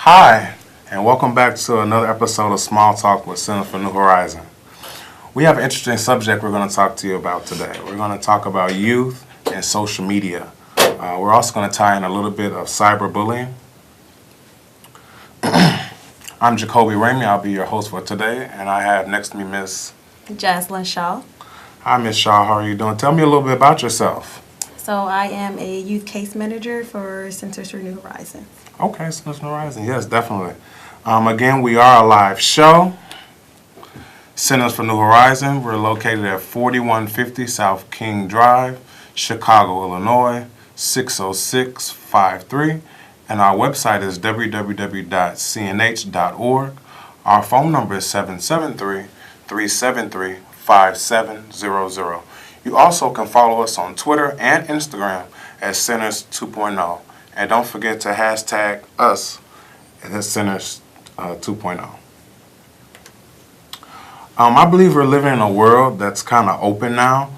Hi, and welcome back to another episode of Small Talk with Center for New Horizon. We have an interesting subject we're going to talk to you about today. We're going to talk about youth and social media. We're also going to tie in a little bit of cyberbullying. I'm Jacoby Ramey. I'll be your host for today, and I have next to me Miss Jaslyn Shaw. Hi, Miss Shaw. How are you doing? Tell me a little bit about yourself. So I am a youth case manager for Centers for New Horizons. Okay, Centers for New Horizon. Yes, definitely. Again, we are a live show. Centers for New Horizon. We're located at 4150 South King Drive, Chicago, Illinois, 60653. And our website is www.cnh.org. Our phone number is 773-373-5700. You also can follow us on Twitter and Instagram at Centers 2.0. And don't forget to hashtag us at Centers 2.0. I believe we're living in a world that's kind of open now.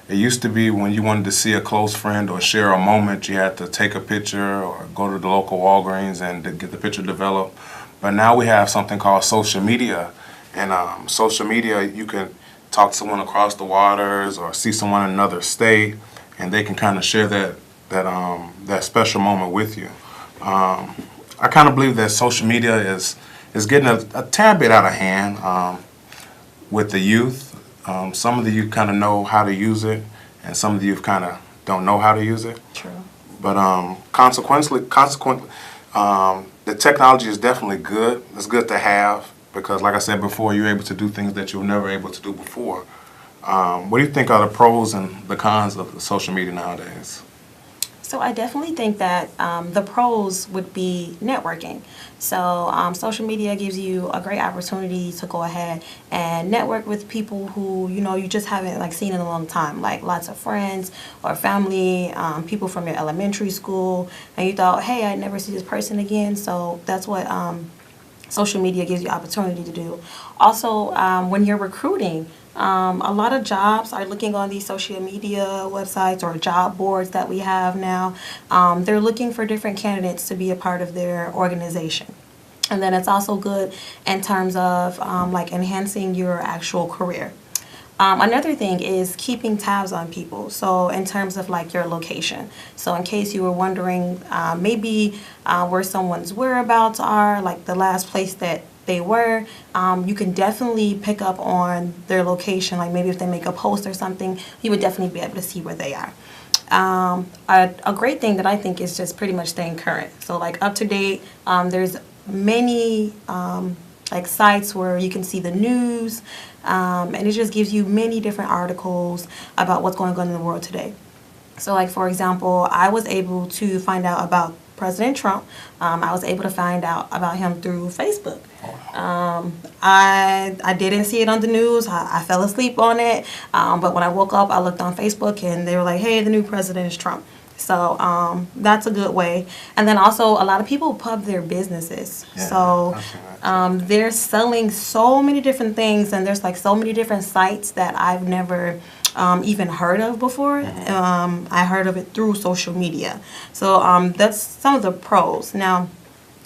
It used to be when you wanted to see a close friend or share a moment, you had to take a picture or go to the local Walgreens and to get the picture developed. But now we have something called social media. And social media, you can talk to someone across the waters or see someone in another state, and they can kind of share that special moment with you. I kind of believe that social media is getting a tad bit out of hand with the youth. Some of the youth kind of know how to use it, and some of the youth kind of don't know how to use it. True. But consequently, the technology is definitely good. It's good to have because, like I said before, you're able to do things that you were never able to do before. What do you think are the pros and the cons of social media nowadays? So I definitely think that the pros would be networking. So social media gives you a great opportunity to go ahead and network with people who you just haven't seen in a long time, like lots of friends or family, people from your elementary school, and you thought, hey, I'd never see this person again. So that's what social media gives you opportunity to do. Also, when you're recruiting, a lot of jobs are looking on these social media websites or job boards that we have now. They're looking for different candidates to be a part of their organization. And then it's also good in terms of enhancing your actual career. Another thing is keeping tabs on people. So in terms of your location. So in case you were wondering maybe where someone's whereabouts are, like the last place that they were, you can definitely pick up on their location. Like maybe if they make a post or something, you would definitely be able to see where they are. A great thing that I think is just pretty much staying current. So up to date, there's many sites where you can see the news, and it just gives you many different articles about what's going on in the world today. So for example, I was able to find out about President Trump. I was able to find out about him through Facebook. I didn't see it on the news. I fell asleep on it. But when I woke up, I looked on Facebook and they were like, hey, the new president is Trump. So that's a good way. And then also a lot of people pub their businesses. Yeah, so they're selling so many different things, and there's so many different sites that I've never even heard of before. I heard of it through social media. So that's some of the pros. Now,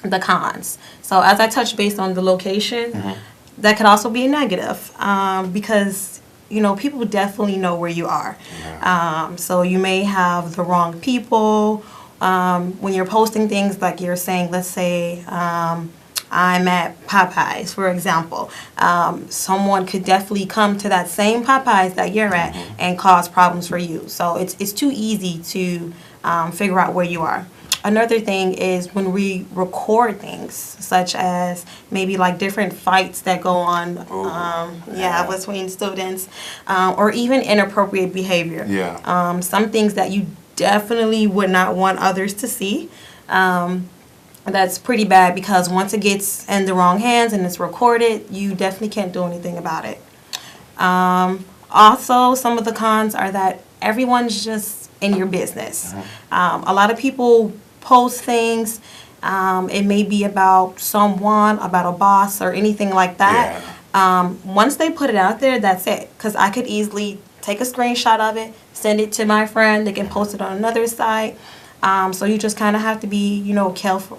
the cons. So as I touched based on the location, that could also be a negative because people definitely know where you are. So you may have the wrong people when you're posting things, like you're saying, let's say I'm at Popeyes, for example. Someone could definitely come to that same Popeyes that you're at and cause problems for you. So it's too easy to figure out where you are. Another thing is when we record things, such as maybe different fights that go on, between students, or even inappropriate behavior. Yeah. Some things that you definitely would not want others to see. That's pretty bad because once it gets in the wrong hands and it's recorded, you definitely can't do anything about it. Also, some of the cons are that everyone's just in your business. A lot of people post things. It may be about someone, about a boss, or anything like that. Once they put it out there, that's it. Because I could easily take a screenshot of it, send it to my friend. They can post it on another site. So you just kind of have to be,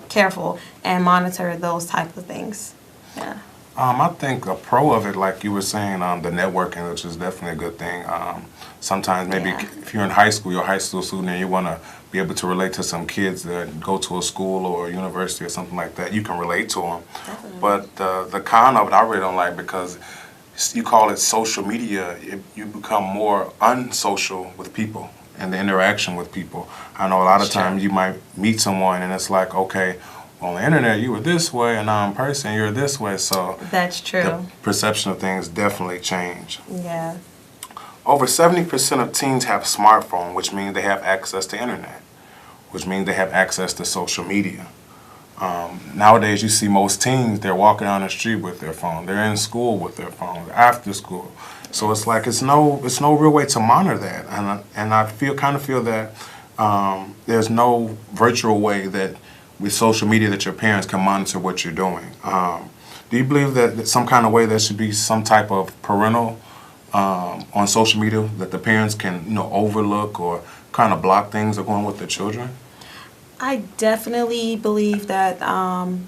careful and monitor those type of things. Yeah. I think a pro of it, like you were saying, the networking, which is definitely a good thing. Sometimes maybe Yeah. if you're in high school, you're a high school student, and you want to be able to relate to some kids that go to a school or a university or something like that, you can relate to them. Definitely. But the con of it, I really don't like because you call it social media, you become more unsocial with people and the interaction with people. I know a lot of Sure. times you might meet someone and it's like, okay, on the internet you were this way, and now in person you're this way. So That's the true. perception of things definitely change. Yeah. Over 70% of teens have a smartphone, which means they have access to internet, which means they have access to social media. Nowadays, you see most teens, they're walking down the street with their phone. They're in school with their phone, after school. So it's like it's no real way to monitor that. And I kind of feel that there's no virtual way that with social media that your parents can monitor what you're doing. Do you believe that some kind of way there should be some type of parental on social media that the parents can overlook or kind of block things that are going with their children? I definitely believe that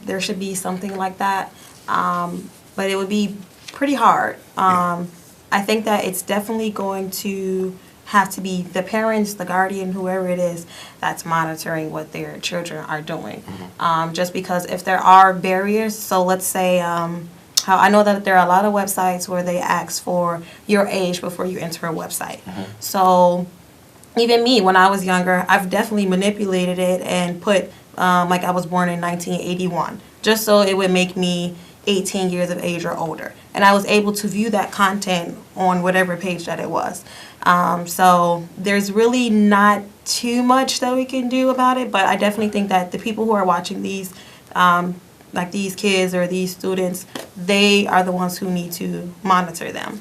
there should be something like that, but it would be pretty hard. I think that it's definitely going to have to be the parents, the guardian, whoever it is, that's monitoring what their children are doing. Just because if there are barriers, so let's say, how I know that there are a lot of websites where they ask for your age before you enter a website. So even me, when I was younger, I've definitely manipulated it and put, like I was born in 1981, just so it would make me 18 years of age or older. And I was able to view that content on whatever page that it was. So there's really not too much that we can do about it, but I definitely think that the people who are watching these, like these kids or these students, they are the ones who need to monitor them.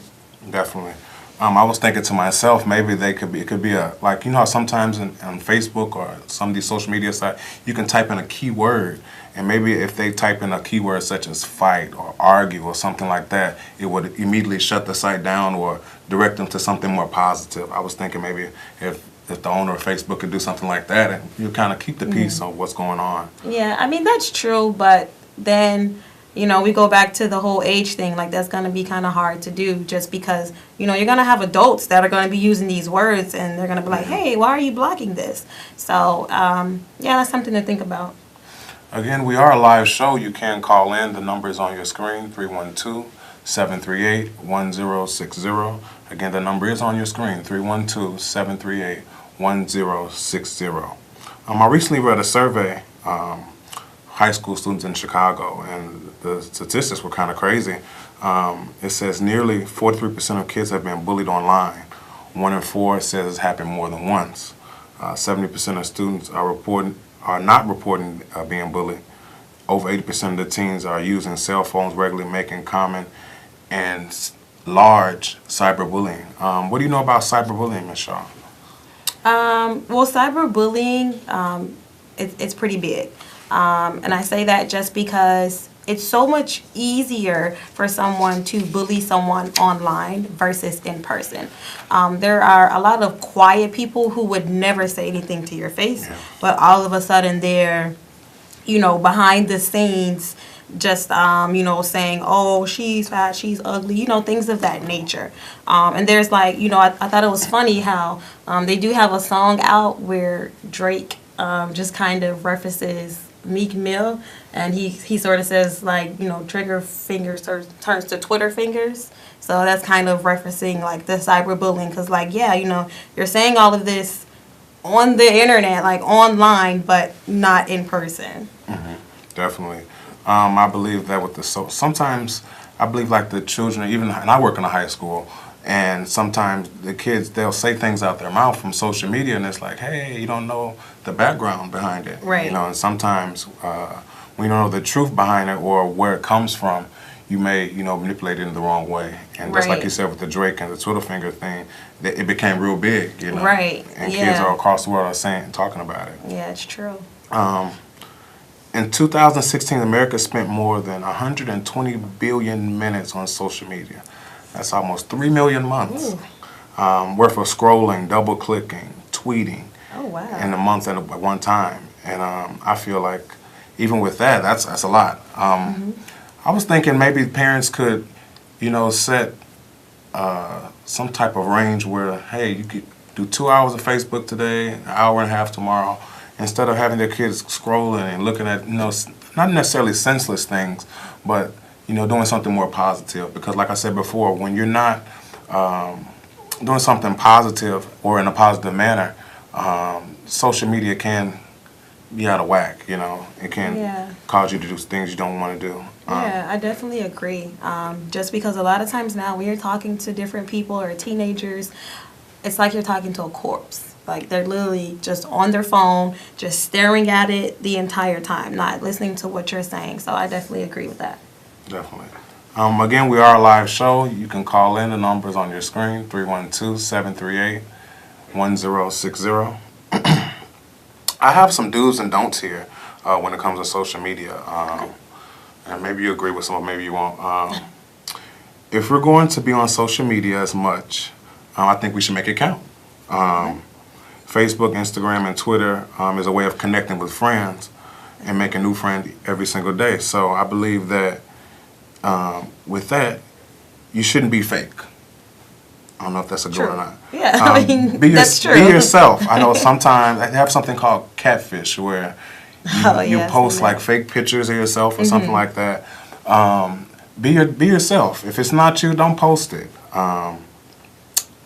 Definitely. I was thinking to myself, maybe it could be a, like, how sometimes on Facebook or some of these social media sites, you can type in a keyword, and maybe if they type in a keyword such as fight or argue or something like that, it would immediately shut the site down or direct them to something more positive. I was thinking maybe if the owner of Facebook could do something like that, and you kind of keep the peace of what's going on. Yeah, I mean, that's true, but then, we go back to the whole age thing. Like, that's going to be kind of hard to do just because, you're going to have adults that are going to be using these words and they're going to be like, hey, why are you blocking this? So, yeah, that's something to think about. Again, we are a live show. You can call in. The number is on your screen, 312-738-1060. Again, the number is on your screen, 312-738-1060. I recently read a survey, high school students in Chicago, and the statistics were kind of crazy. It says nearly 43% of kids have been bullied online. 1 in 4 says it's happened more than once. 70% of students are not reporting being bullied. Over 80% of the teens are using cell phones regularly, making common and large cyberbullying. What do you know about cyberbullying, Ms. Shaw? Well, cyberbullying, it's pretty big. And I say that just because it's so much easier for someone to bully someone online versus in person. There are a lot of quiet people who would never say anything to your face, but all of a sudden they're, behind the scenes just, saying, oh, she's fat, she's ugly, things of that nature. And there's like, I thought it was funny how they do have a song out where Drake just kind of references Meek Mill, and he sort of says like, trigger fingers turns to Twitter fingers. So that's kind of referencing like the cyberbullying, because like, yeah, you're saying all of this on the internet, like online, but not in person. Definitely. I believe that with sometimes I believe like the children, even, and I work in a high school, and sometimes the kids, they'll say things out their mouth from social media, and it's like, hey, you don't know the background behind it. Right. And sometimes when you don't know the truth behind it or where it comes from, you may, manipulate it in the wrong way. And just like Right. you said with the Drake and the Twitter finger thing, it became real big, Right. And Yeah. kids all across the world are talking about it. Yeah, it's true. In 2016, America spent more than 120 billion minutes on social media. That's almost 3 million months worth of scrolling, double-clicking, tweeting, Oh, wow. in a month at one time. And I feel like even with that, that's a lot. I was thinking maybe parents could, set some type of range where, hey, you could do 2 hours of Facebook today, an hour and a half tomorrow, instead of having their kids scrolling and looking at, not necessarily senseless things, but, doing something more positive. Because like I said before, when you're not doing something positive or in a positive manner, social media can be out of whack, It can cause you to do things you don't want to do. Yeah, I definitely agree. Just because a lot of times now when you're talking to different people or teenagers, it's like you're talking to a corpse. Like they're literally just on their phone, just staring at it the entire time, not listening to what you're saying. So I definitely agree with that. Definitely. Again, we are a live show. You can call in. The numbers on your screen, 312-738-1060. I have some do's and don'ts here when it comes to social media. And maybe you agree with some, or maybe you won't. If we're going to be on social media as much, I think we should make it count. Facebook, Instagram, and Twitter is a way of connecting with friends and making new friends every single day. So I believe that with that, you shouldn't be fake. I don't know if that's a good or not. Yeah, I mean, that's true. Be yourself. I know sometimes they have something called catfish where you post like fake pictures of yourself or something like that. Be yourself. If it's not you, don't post it.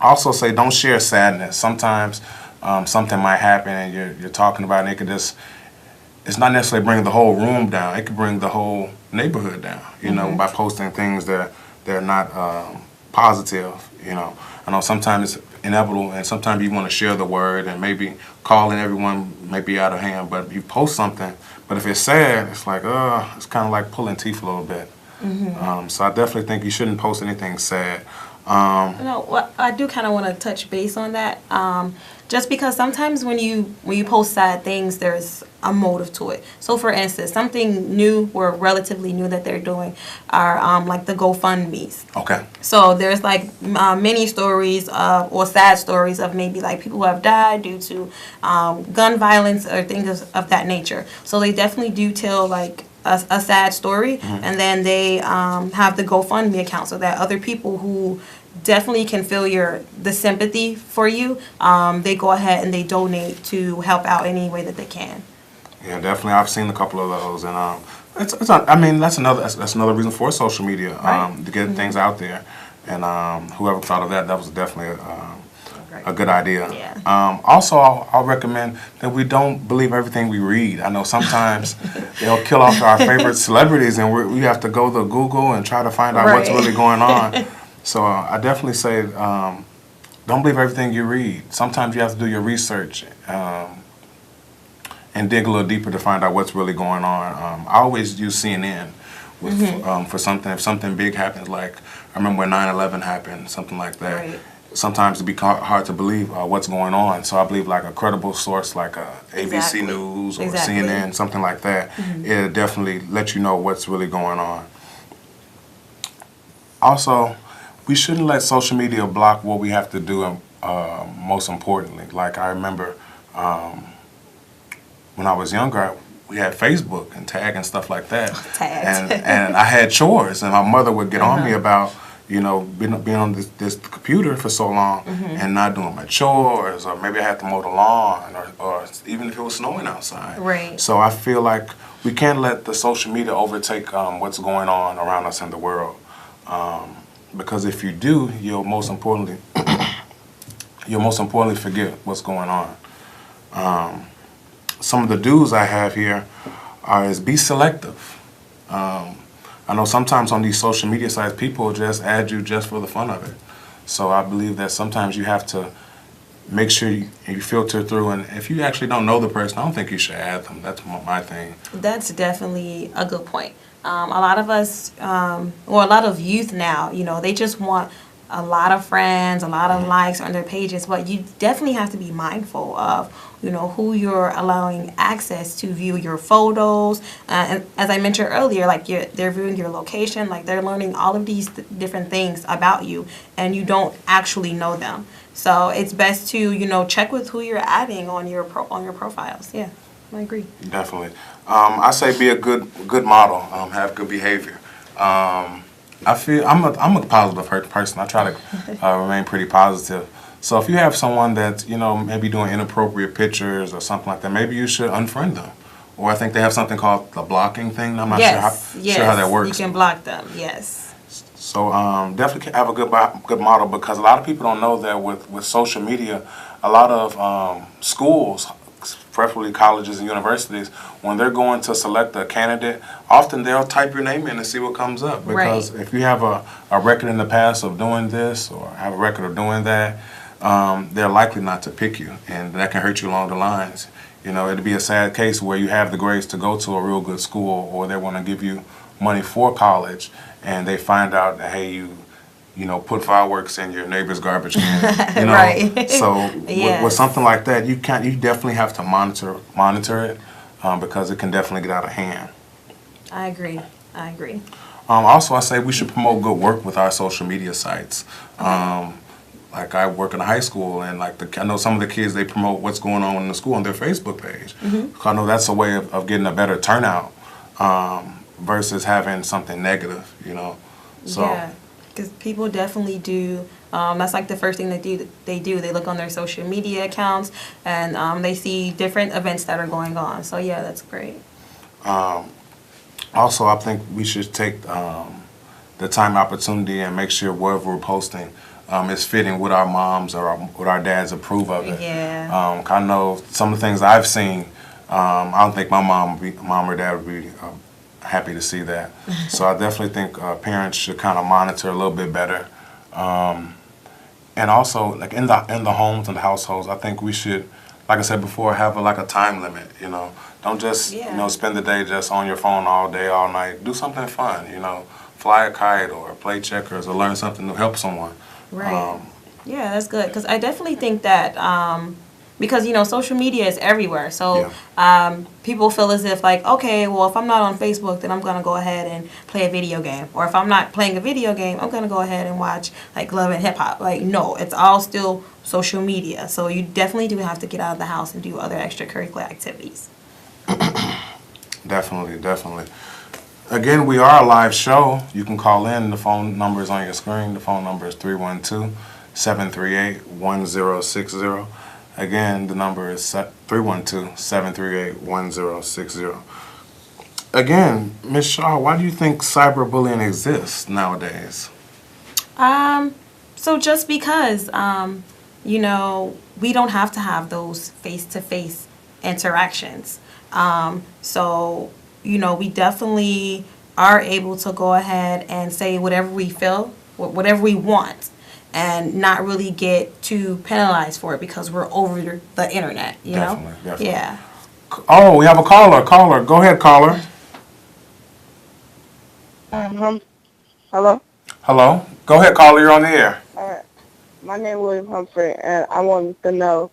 Also say don't share sadness. Sometimes something might happen and you're talking about it, and it could just, it's not necessarily bring the whole room down. It could bring the whole neighborhood down, by posting things that they're not positive, I know sometimes it's inevitable, and sometimes you want to share the word, and maybe calling everyone may be out of hand, but you post something. But if it's sad, it's like, it's kind of like pulling teeth a little bit. So I definitely think you shouldn't post anything sad. Well, I do kind of want to touch base on that. Just because sometimes when you post sad things, there's a motive to it. So, for instance, something new or relatively new that they're doing are like the GoFundMe's. Okay. So there's like many stories or sad stories of maybe like people who have died due to gun violence or things of that nature. So they definitely do tell like a sad story, and then they have the GoFundMe account so that other people who definitely can feel the sympathy for you, they go ahead and they donate to help out any way that they can. Yeah, definitely. I've seen a couple of those, and I mean that's another reason for social media, to get things out there. And whoever thought of that was definitely a good idea. Yeah. Also, I'll recommend that we don't believe everything we read. I know sometimes they'll kill off our favorite celebrities, and we have to go to Google and try to find out what's really going on. So I definitely say don't believe everything you read. Sometimes you have to do your research and dig a little deeper to find out what's really going on. I always use CNN for something. If something big happens, like I remember when 9/11 happened, something like that. Right. Sometimes it be hard to believe what's going on. So I believe like a credible source like ABC News or CNN, something like that, it'll definitely let you know what's really going on. Also, we shouldn't let social media block what we have to do, most importantly. Like I remember when I was younger, we had Facebook and Tag and stuff like that. And I had chores, and my mother would get on me about, being on this computer for so long and not doing my chores, or maybe I had to mow the lawn, or even if it was snowing outside. Right. So I feel like we can't let the social media overtake what's going on around us in the world. Because if you do, you'll most importantly forget what's going on. Some of the do's I have here is be selective. I know sometimes on these social media sites, people just add you just for the fun of it. So I believe that sometimes you have to make sure you filter through, and if you actually don't know the person, I don't think you should add them. That's my thing. That's definitely a good point. A lot of us, or a lot of youth now, they just want a lot of friends, a lot of likes on their pages, but you definitely have to be mindful of, who you're allowing access to view your photos. And as I mentioned earlier, like they're viewing your location, like they're learning all of these different things about you, and you don't actually know them. So it's best to, check with who you're adding on your profiles. Yeah, I agree. Definitely. I say be a good model. Have good behavior. I feel I'm a positive person. I try to remain pretty positive. So if you have someone that's maybe doing inappropriate pictures or something like that, maybe you should unfriend them. Or I think they have something called the blocking thing. I'm not sure how that works. You can block them. Yes. So definitely have a good model, because a lot of people don't know that with social media, a lot of schools, preferably colleges and universities, when they're going to select a candidate, often they'll type your name in and see what comes up. Because if you have a record in the past of doing this or have a record of doing that, they're likely not to pick you, and that can hurt you along the lines. It'd be a sad case where you have the grades to go to a real good school, or they want to give you money for college, and they find out that, hey, put fireworks in your neighbor's garbage can. Right. So Yes. with something like that, you definitely have to monitor it, because it can definitely get out of hand. I agree. Also, I say we should promote good work with our social media sites. Like I work in a high school, and I know some of the kids, they promote what's going on in the school on their Facebook page. I know that's a way of getting a better turnout, versus having something negative. So. Yeah, because people definitely do. That's like the first thing they do. They look on their social media accounts, and they see different events that are going on. So yeah, that's great. Also, I think we should take the time, opportunity, and make sure whatever we're posting is fitting with our moms or with our dads approve of it. Yeah. I know some of the things I've seen. I don't think my mom or dad would be happy to see that. So I definitely think parents should kind of monitor a little bit better. And also, like in the homes and the households, I think we should, like I said before, have a time limit. Don't just spend the day just on your phone all day, all night. Do something fun. Fly a kite or play checkers or learn something to help someone. Right. Yeah, that's good, because I definitely think that because social media is everywhere, so people feel as if like, okay, well, if I'm not on Facebook, then I'm gonna go ahead and play a video game, or if I'm not playing a video game, I'm gonna go ahead and watch like Love and Hip Hop. Like, no, it's all still social media, so you definitely do have to get out of the house and do other extracurricular activities. Definitely. Again, we are a live show. You can call in. The phone number is on your screen. The phone number is 312-738-1060. Again, the number is 312-738-1060. Again, Ms. Shaw, why do you think cyberbullying exists nowadays? So just because, we don't have to have those face-to-face interactions. So, we definitely are able to go ahead and say whatever we feel, whatever we want, and not really get too penalized for it because we're over the internet, know? Definitely. Yeah. Oh, we have a caller. Go ahead, caller. Hello? Hello. Go ahead, caller. You're on the air. All right. My name is William Humphrey, and I wanted to know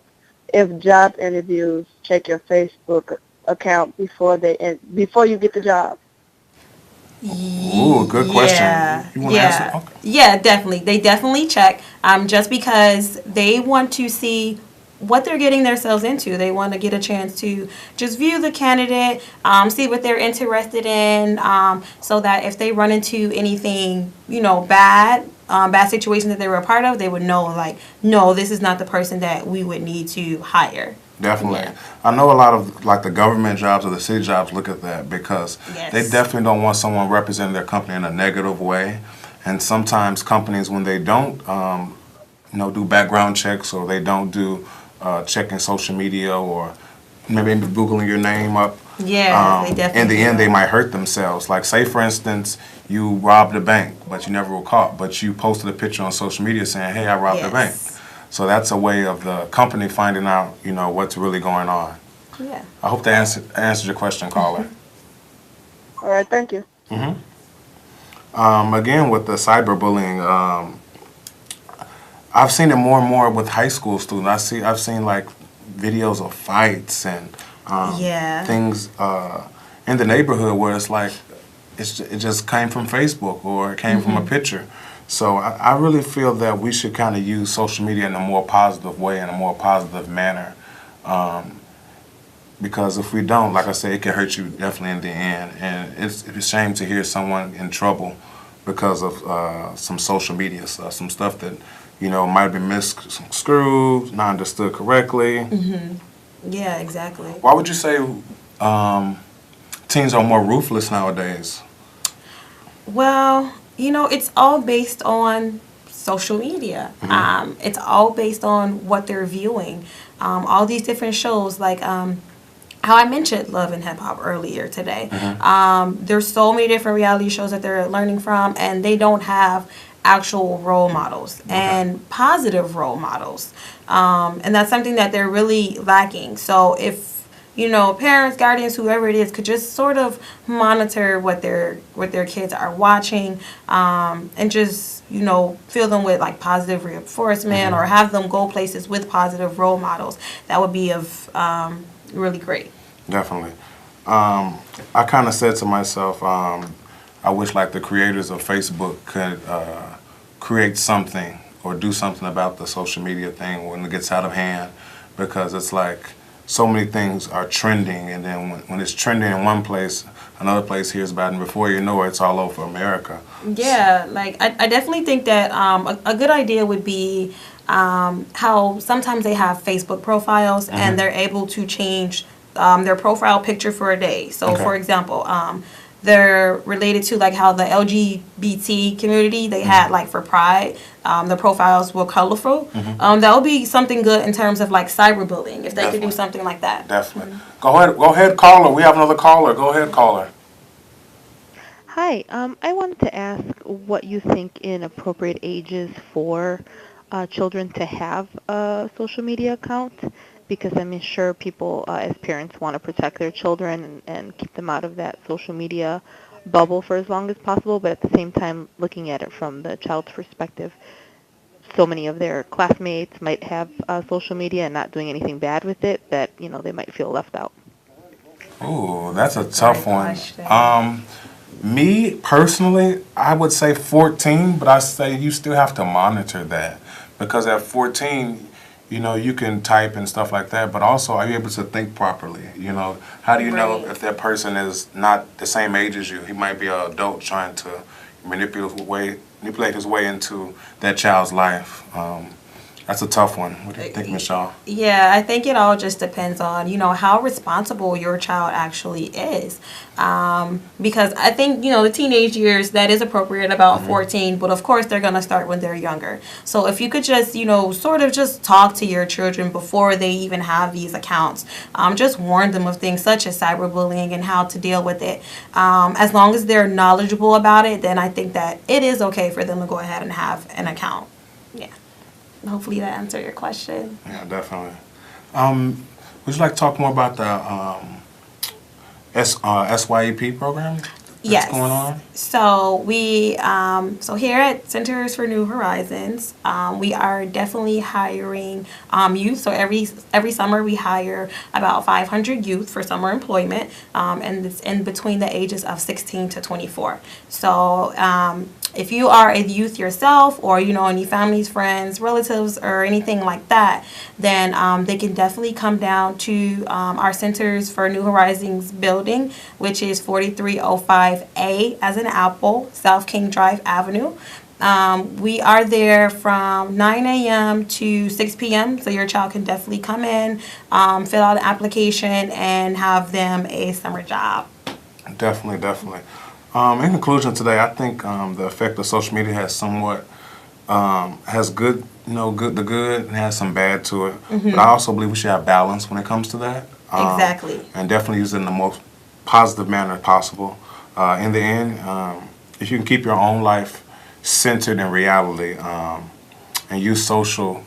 if job interviews check your Facebook account before you get the job. Ooh, good question. You want to answer? Okay. Yeah, definitely. They definitely check. Just because they want to see what they're getting themselves into. They want to get a chance to just view the candidate, see what they're interested in, so that if they run into anything, bad situation that they were a part of, they would know, like, no, this is not the person that we would need to hire. Definitely. Yeah. I know a lot of the government jobs or the city jobs look at that because they definitely don't want someone representing their company in a negative way. And sometimes companies, when they don't, do background checks, or they don't do checking social media, or maybe Googling your name up. Yeah, they definitely in the end, do. they might hurt themselves. Like, say, for instance, you robbed a bank, but you never were caught, but you posted a picture on social media saying, hey, I robbed a bank. So that's a way of the company finding out, what's really going on. Yeah. I hope that answered your question, caller. All right, thank you. Again, with the cyberbullying, I've seen it more and more with high school students. I've seen like videos of fights and Yeah. things in the neighborhood where it's like it just came from Facebook or it came from a picture. So I really feel that we should kind of use social media in a more positive way, in a more positive manner. Because if we don't, like I said, it can hurt you definitely in the end. And it's a shame to hear someone in trouble because of some social media stuff, some stuff that, might have been misconstrued, not understood correctly. Yeah, exactly. Why would you say teens are more ruthless nowadays? Well, it's all based on social media. It's all based on what they're viewing. All these different shows, like how I mentioned Love and Hip Hop earlier today. There's so many different reality shows that they're learning from, and they don't have actual role models and positive role models. And that's something that they're really lacking. So if parents, guardians, whoever it is, could just sort of monitor what their kids are watching, and just fill them with like positive reinforcement, or have them go places with positive role models. That would be of really great. Definitely. I kind of said to myself, I wish like the creators of Facebook could create something or do something about the social media thing when it gets out of hand, because it's like so many things are trending, and then when it's trending in one place, another place hears about it, and before you know it, it's all over America. Yeah, like I definitely think that a good idea would be how sometimes they have Facebook profiles and they're able to change their profile picture for a day. So, for example, they're related to like how the LGBT community, they had like for Pride, the profiles were colorful. That would be something good in terms of like cyberbullying, if they could do something like that. Definitely. Go ahead, caller. We have another caller. Go ahead, caller. Hi, I wanted to ask what you think inappropriate ages for children to have a social media account, because I'm sure people as parents want to protect their children and keep them out of that social media bubble for as long as possible, but at the same time looking at it from the child's perspective. So many of their classmates might have social media and not doing anything bad with it that, they might feel left out. Ooh, that's a tough Great one. question. Me personally, I would say 14, but I say you still have to monitor that, because at 14, you can type and stuff like that, but also are you able to think properly? How do you know Right. if that person is not the same age as you? He might be an adult trying to manipulate his way into that child's life. That's a tough one. What do you think, Michelle? Yeah, I think it all just depends on, how responsible your child actually is. Because I think, the teenage years, that is appropriate about 14, but of course they're going to start when they're younger. So if you could just, sort of just talk to your children before they even have these accounts, just warn them of things such as cyberbullying and how to deal with it. As long as they're knowledgeable about it, then I think that it is okay for them to go ahead and have an account. Yeah. Hopefully that answered your question. Yeah, definitely. Would you like to talk more about the SYEP program that's Yes. going on? So we, so here at Centers for New Horizons, we are definitely hiring youth. So every summer we hire about 500 youth for summer employment, and it's in between the ages of 16 to 24. So if you are a youth yourself, or any families, friends, relatives, or anything like that, then they can definitely come down to our Centers for New Horizons building, which is 4305A as in Apple, South King Drive Avenue. We are there from 9 a.m. to 6 p.m. So your child can definitely come in, fill out an application, and have them a summer job. Definitely. In conclusion today, I think the effect of social media has somewhat has good, the good, and has some bad to it. But I also believe we should have balance when it comes to that. Exactly. And definitely use it in the most positive manner possible. In the end, if you can keep your own life centered in reality, and use social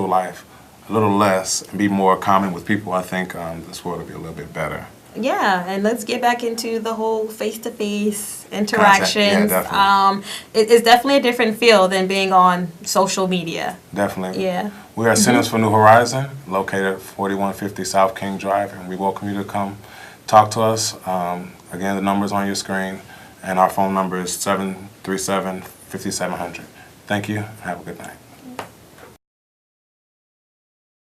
life a little less and be more common with people, I think this world will be a little bit better. Yeah, and let's get back into the whole face-to-face interactions. definitely. It's definitely a different feel than being on social media. Definitely. Yeah. We are Centers for New Horizon, located at 4150 South King Drive, and we welcome you to come talk to us. Again, the number's on your screen, and our phone number is 737-5700. Thank you, and have a good night.